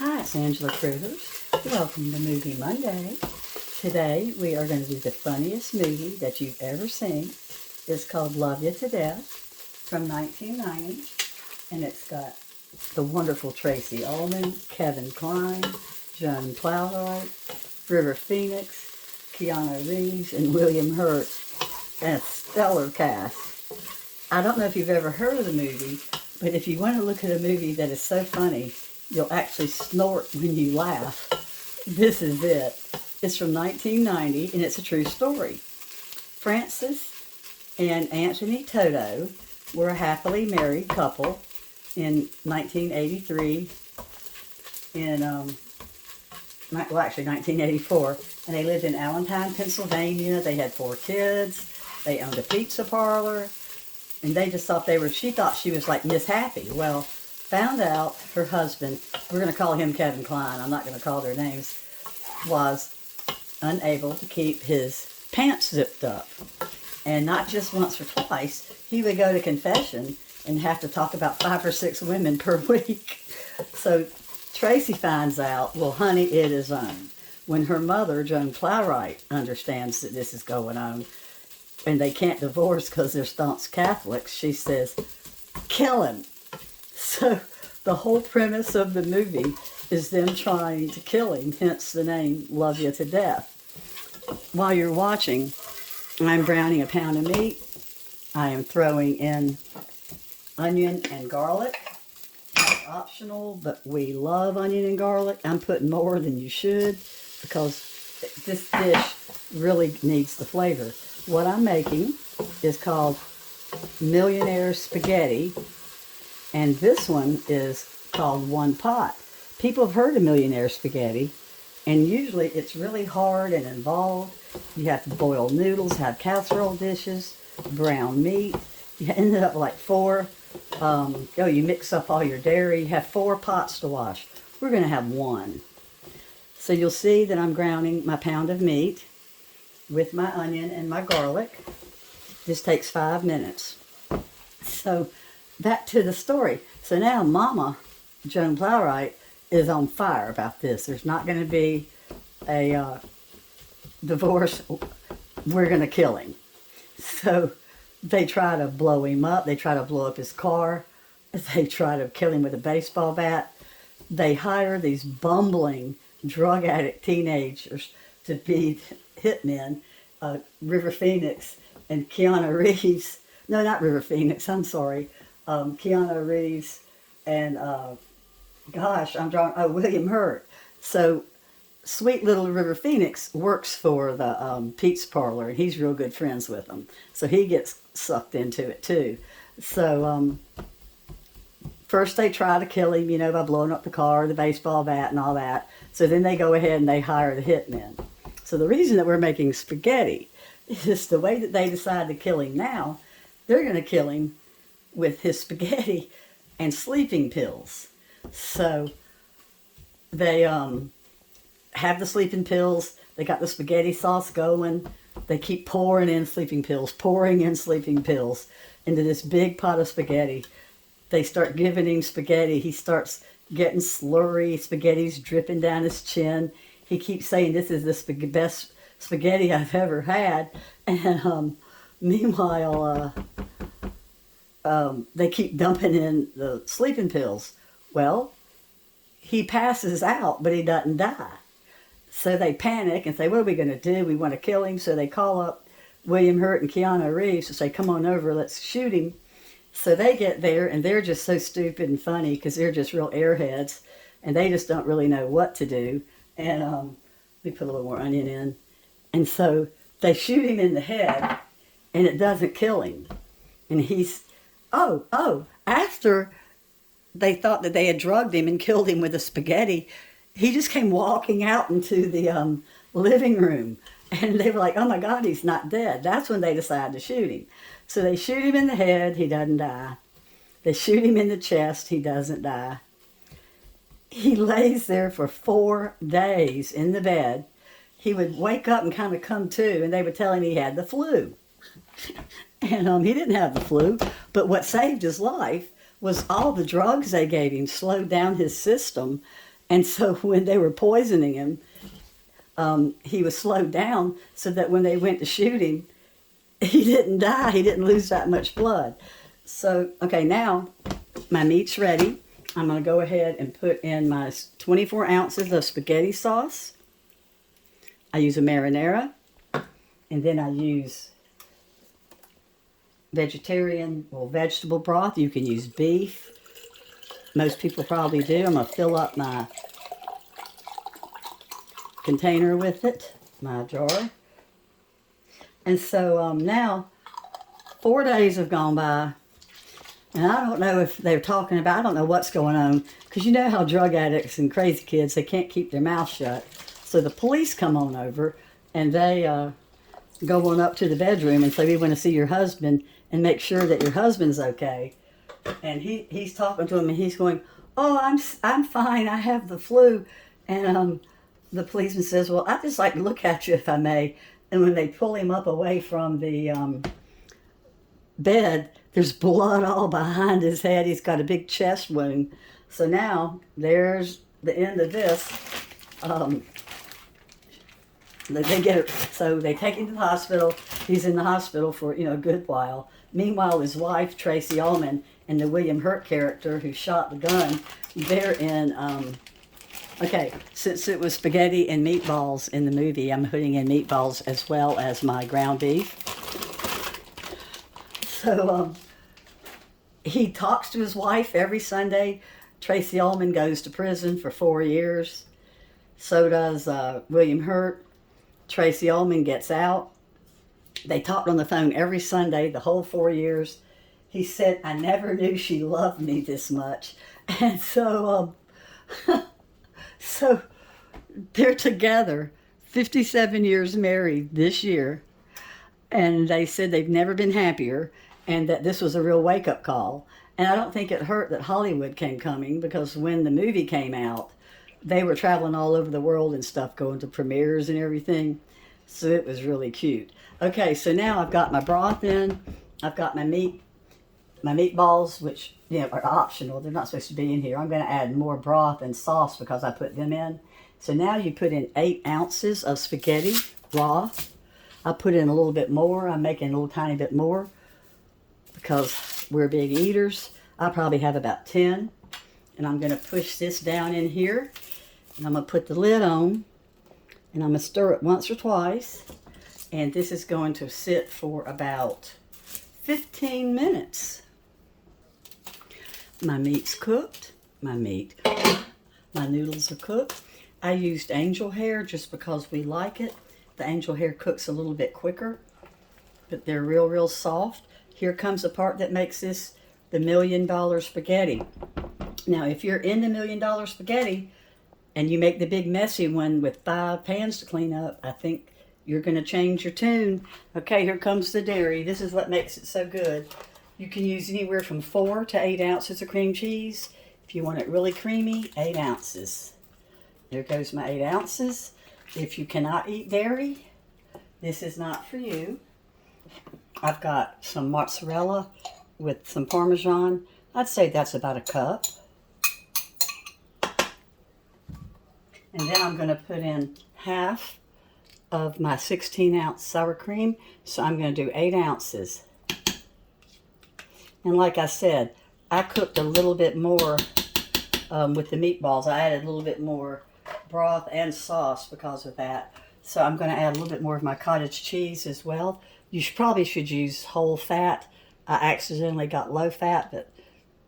Hi, it's Angela Critters. Welcome to Movie Monday. Today we are going to do the funniest movie that you've ever seen. It's called Love You to Death from 1990, and it's got the wonderful Tracy Ullman, Kevin Kline, Joan Plowright, River Phoenix, Keanu Reeves, and William Hurt, and a stellar cast. I don't know if you've ever heard of the movie, but if you want to look at a movie that is so funny, you'll actually snort when you laugh. This is it. It's from 1990, and it's a true story. Francis and Anthony Toto were a happily married couple in 1983 actually 1984, and they lived in Allentown, Pennsylvania. They had 4 kids. They owned a pizza parlor, and they just thought she thought she was like Miss Happy. Well, found out her husband, we're going to call him Kevin Kline, I'm not going to call their names, was unable to keep his pants zipped up. And not just once or twice, he would go to confession and have to talk about 5 or 6 women per week. So Tracy finds out, well, honey, it is on. When her mother, Joan Plowright, understands that this is going on, and they can't divorce because they're staunch Catholics, she says, kill him. So the whole premise of the movie is them trying to kill him, hence the name Love You to Death. While you're watching, I'm browning a pound of meat. I am throwing in onion and garlic. That's optional, but we love onion and garlic. I'm putting more than you should because this dish really needs the flavor. What I'm making is called Millionaire Spaghetti, and this one is called One Pot. People have heard of Millionaire Spaghetti, and usually it's really hard and involved. You have to boil noodles, have casserole dishes, brown meat. You ended up like 4, you mix up all your dairy. You have 4 pots to wash. We're going to have 1. So you'll see that I'm grounding my pound of meat with my onion and my garlic. This takes 5 minutes. So back to the story. So now Mama, Joan Plowright, is on fire about this. There's not going to be a divorce. We're going to kill him. So they try to blow him up. They try to blow up his car. They try to kill him with a baseball bat. They hire these bumbling drug addict teenagers to be hitmen. River Phoenix and Keanu Reeves. No, not River Phoenix. I'm sorry. Keanu Reeves and William Hurt. So sweet little River Phoenix works for the pizza parlor, and he's real good friends with them. So he gets sucked into it too. So first they try to kill him, by blowing up the car, the baseball bat, and all that. So then they go ahead and they hire the hitmen. So the reason that we're making spaghetti is the way that they decide to kill him now. They're going to kill him with his spaghetti and sleeping pills. So they have the sleeping pills. They got the spaghetti sauce going. They keep pouring in sleeping pills into this big pot of spaghetti. They start giving him spaghetti. He starts getting slurry. Spaghetti's dripping down his chin. He keeps saying, this is the best spaghetti I've ever had. And meanwhile, they keep dumping in the sleeping pills. Well, he passes out, but he doesn't die. So they panic and say, what are we going to do? We want to kill him. So they call up William Hurt and Keanu Reeves to say, come on over, let's shoot him. So they get there, and they're just so stupid and funny because they're just real airheads, and they just don't really know what to do. And let me put a little more onion in. And so they shoot him in the head, and it doesn't kill him. And he's, after they thought that they had drugged him and killed him with the spaghetti, he just came walking out into the living room. And they were like, oh my God, he's not dead. That's when they decided to shoot him. So they shoot him in the head, he doesn't die. They shoot him in the chest, he doesn't die. He lays there for 4 days in the bed. He would wake up and kind of come to, and they would tell him he had the flu. And he didn't have the flu, but what saved his life was all the drugs they gave him slowed down his system, And so when they were poisoning him, he was slowed down so that when they went to shoot him, he didn't die. He didn't lose that much blood. So, okay, now my meat's ready. I'm going to go ahead and put in my 24 ounces of spaghetti sauce. I use a marinara, and then I use vegetable broth. You can use beef. Most people probably do. I'm going to fill up my container with it, my jar. And so now 4 days have gone by, and I don't know if they're talking about, I don't know what's going on, because you know how drug addicts and crazy kids, they can't keep their mouth shut. So the police come on over, and they go on up to the bedroom and say, we want to see your husband and make sure that your husband's okay. And he's talking to him, and he's going, oh, I'm fine, I have the flu. And the policeman says, well, I'd just like to look at you if I may. And when they pull him up away from the bed, there's blood all behind his head. He's got a big chest wound. So now there's the end of this. So they take him to the hospital. He's in the hospital for a good while. Meanwhile, his wife Tracy Ullman and the William Hurt character who shot the gun, they're in. Okay, since it was spaghetti and meatballs in the movie, I'm putting in meatballs as well as my ground beef. So he talks to his wife every Sunday. Tracy Ullman goes to prison for 4 years. So does William Hurt. Tracy Ullman gets out. They talked on the phone every Sunday the whole 4 years. He said, I never knew she loved me this much. And so... So they're together, 57 years married this year, and they said they've never been happier and that this was a real wake-up call. And I don't think it hurt that Hollywood came coming, because when the movie came out, they were traveling all over the world and stuff, going to premieres and everything. So it was really cute. Okay, so now I've got my broth in. I've got my meatballs, which are optional. They're not supposed to be in here. I'm going to add more broth and sauce because I put them in. So now you put in 8 ounces of spaghetti broth. I put in a little bit more. I'm making a little tiny bit more because we're big eaters. I probably have about 10. And I'm going to push this down in here. And I'm going to put the lid on. And I'm going to stir it once or twice. And this is going to sit for about 15 minutes. My meat's cooked. My noodles are cooked. I used angel hair just because we like it. The angel hair cooks a little bit quicker, but they're real, real soft. Here comes the part that makes this the $1 million spaghetti. Now, if you're in the $1 million spaghetti and you make the big messy one with 5 pans to clean up, I think you're going to change your tune. Okay, here comes the dairy. This is what makes it so good. You can use anywhere from 4 to 8 ounces of cream cheese. If you want it really creamy, 8 ounces. There goes my 8 ounces. If you cannot eat dairy, this is not for you. I've got some mozzarella with some parmesan. I'd say that's about a cup. And then I'm going to put in half of my 16-ounce sour cream. So I'm going to do 8 ounces. And like I said, I cooked a little bit more with the meatballs. I added a little bit more broth and sauce because of that. So I'm going to add a little bit more of my cottage cheese as well. You probably should use whole fat. I accidentally got low fat, but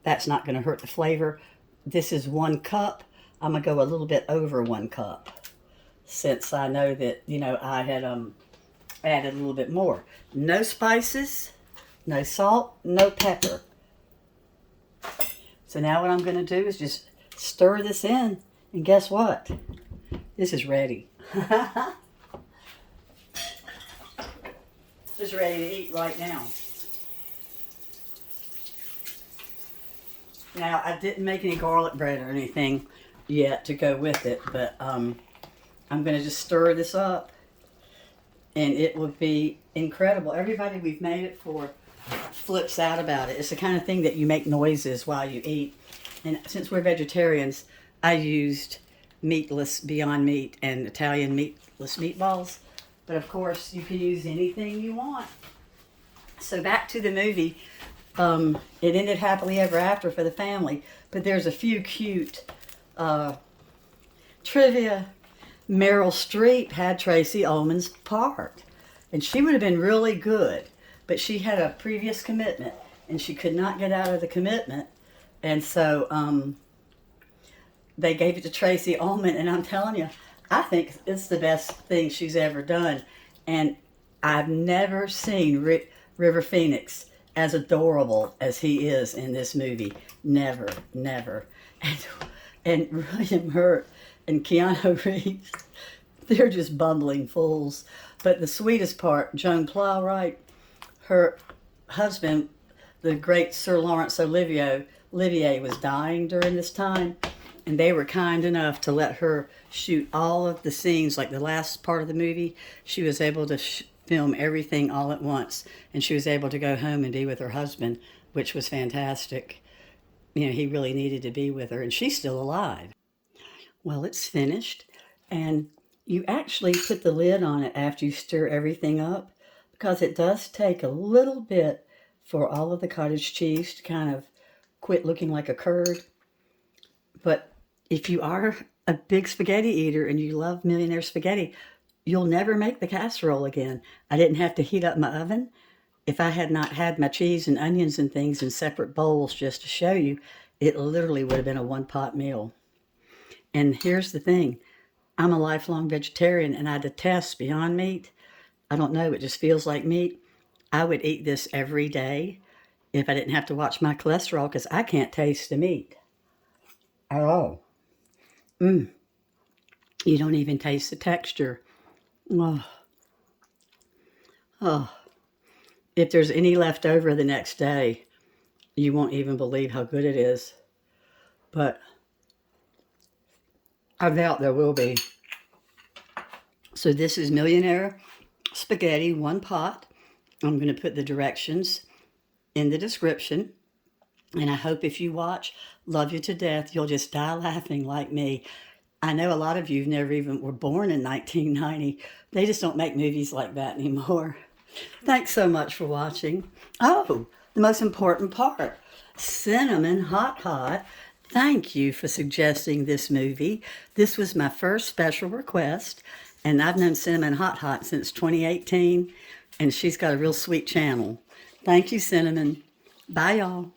that's not going to hurt the flavor. This is 1 cup. I'm going to go a little bit over 1 cup since I know that, I had added a little bit more. No spices. No salt, no pepper. So now what I'm going to do is just stir this in. And guess what? This is ready. This is ready to eat right now. Now, I didn't make any garlic bread or anything yet to go with it. But I'm going to just stir this up. And it will be incredible. Everybody we've made it for flips out about it. It's the kind of thing that you make noises while you eat. And since we're vegetarians, I used meatless Beyond Meat and Italian meatless meatballs. But of course, you can use anything you want. So back to the movie. It ended happily ever after for the family. But there's a few cute trivia. Meryl Streep had Tracy Ullman's part. And she would have been really good. But she had a previous commitment. And she could not get out of the commitment. And so they gave it to Tracy Ullman. And I'm telling you, I think it's the best thing she's ever done. And I've never seen River Phoenix as adorable as he is in this movie. Never, never. And William Hurt and Keanu Reeves, they're just bumbling fools. But the sweetest part, Joan Plowright, her husband, the great Sir Laurence Olivier, was dying during this time. And they were kind enough to let her shoot all of the scenes, like the last part of the movie. She was able to film everything all at once. And she was able to go home and be with her husband, which was fantastic. You know, he really needed to be with her. And she's still alive. Well, it's finished. And you actually put the lid on it after you stir everything up, because it does take a little bit for all of the cottage cheese to kind of quit looking like a curd. But if you are a big spaghetti eater and you love Millionaire spaghetti, you'll never make the casserole again. I didn't have to heat up my oven. If I had not had my cheese and onions and things in separate bowls just to show you, it literally would have been a one-pot meal. And here's the thing. I'm a lifelong vegetarian and I detest Beyond Meat. I don't know, it just feels like meat. I would eat this every day if I didn't have to watch my cholesterol, because I can't taste the meat at all. You don't even taste the texture. Oh. If there's any left over the next day, you won't even believe how good it is. But I doubt there will be. So this is Millionaire spaghetti, one pot. I'm going to put the directions in the description. And I hope if you watch Love You to Death, you'll just die laughing like me. I know a lot of you never even were born in 1990. They just don't make movies like that anymore. Thanks so much for watching. Oh, the most important part, Cinnamon Hot Hot. Thank you for suggesting this movie. This was my first special request, and I've known Cinnamon Hot Hot since 2018, and she's got a real sweet channel. Thank you, Cinnamon. Bye, y'all.